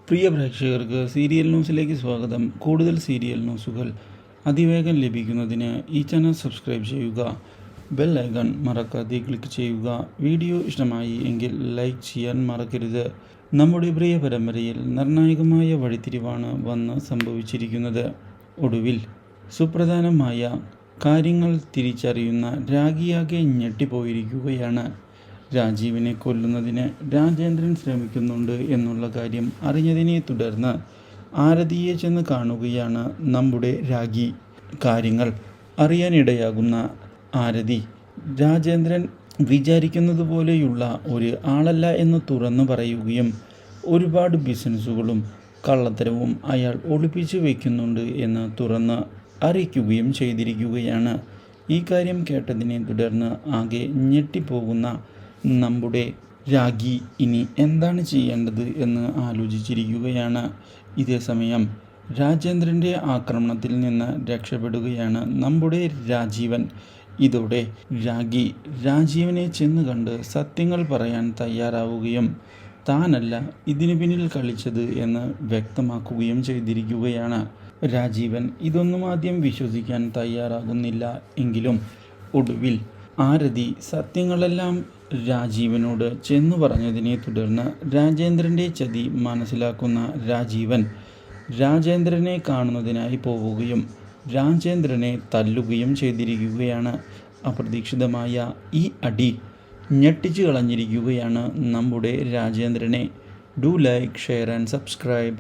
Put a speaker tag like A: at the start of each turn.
A: പ്രിയ പ്രേക്ഷകർക്ക് സീരിയൽ ന്യൂസിലേക്ക് സ്വാഗതം. കൂടുതൽ സീരിയൽ ന്യൂസുകൾ അതിവേഗം ലഭിക്കുന്നതിന് ഈ ചാനൽ സബ്സ്ക്രൈബ് ചെയ്യുക. ബെൽ ഐക്കൺ മറക്കാതെ ക്ലിക്ക് ചെയ്യുക. വീഡിയോ ഇഷ്ടമായി എങ്കിൽ ലൈക്ക് ചെയ്യാൻ മറക്കരുത്. നമ്മുടെ പ്രിയ പരമ്പരയിൽ നിർണായകമായ വഴിത്തിരിവാണ് വന്ന് സംഭവിച്ചിരിക്കുന്നത്. ഒടുവിൽ സുപ്രധാനമായ കാര്യങ്ങൾ തിരിച്ചറിയുന്ന രാഖിയാകെ ഞെട്ടിപ്പോയിരിക്കുകയാണ്. രാജീവിനെ കൊല്ലുന്നതിന് രാജേന്ദ്രൻ ശ്രമിക്കുന്നുണ്ട് എന്നുള്ള കാര്യം അറിഞ്ഞതിനെ തുടർന്ന് ആരതിയെ ചെന്ന് കാണുകയാണ് നമ്മുടെ രാഖി. കാര്യങ്ങൾ അറിയാനിടയാകുന്ന ആരതി രാജേന്ദ്രൻ വിചാരിക്കുന്നത് പോലെയുള്ള ഒരു ആളല്ല എന്ന് തുറന്നു പറയുകയും ഒരുപാട് ബിസിനസ്സുകളും കള്ളത്തരവും അയാൾ ഒളിപ്പിച്ചു വയ്ക്കുന്നുണ്ട് എന്ന് തുറന്ന് അറിയിക്കുകയും ചെയ്തിരിക്കുകയാണ്. ഈ കാര്യം കേട്ടതിനെ തുടർന്ന് ആകെ ഞെട്ടിപ്പോകുന്ന നമ്മുടെ രാഖി ഇനി എന്താണ് ചെയ്യേണ്ടത് എന്ന് ആലോചിച്ചിരിക്കുകയാണ്. ഇതേസമയം രാജേന്ദ്രൻ്റെ ആക്രമണത്തിൽ നിന്ന് രക്ഷപ്പെടുകയാണ് നമ്മുടെ രാജീവൻ. ഇതോടെ രാഖി രാജീവനെ ചെന്ന് കണ്ട് സത്യങ്ങൾ പറയാൻ തയ്യാറാവുകയും താനല്ല ഇതിനു പിന്നിൽ കളിച്ചത് എന്ന് വ്യക്തമാക്കുകയും ചെയ്തിരിക്കുകയാണ്. രാജീവൻ ഇതൊന്നും ആദ്യം വിശ്വസിക്കാൻ തയ്യാറാകുന്നില്ല. എങ്കിലും ഒടുവിൽ ആരതി സത്യങ്ങളെല്ലാം രാജീവനോട് ചെന്നു പറഞ്ഞതിനെ തുടർന്ന് രാജേന്ദ്രൻ്റെ ചതി മനസ്സിലാക്കുന്ന രാജീവൻ രാജേന്ദ്രനെ കാണുന്നതിനായി പോവുകയും രാജേന്ദ്രനെ തല്ലുകയും ചെയ്തിരിക്കുകയാണ്. അപ്രതീക്ഷിതമായ ഈ അടി ഞെട്ടിച്ചു കളഞ്ഞിരിക്കുകയാണ് നമ്മുടെ രാജേന്ദ്രനെ. Do like, share and subscribe.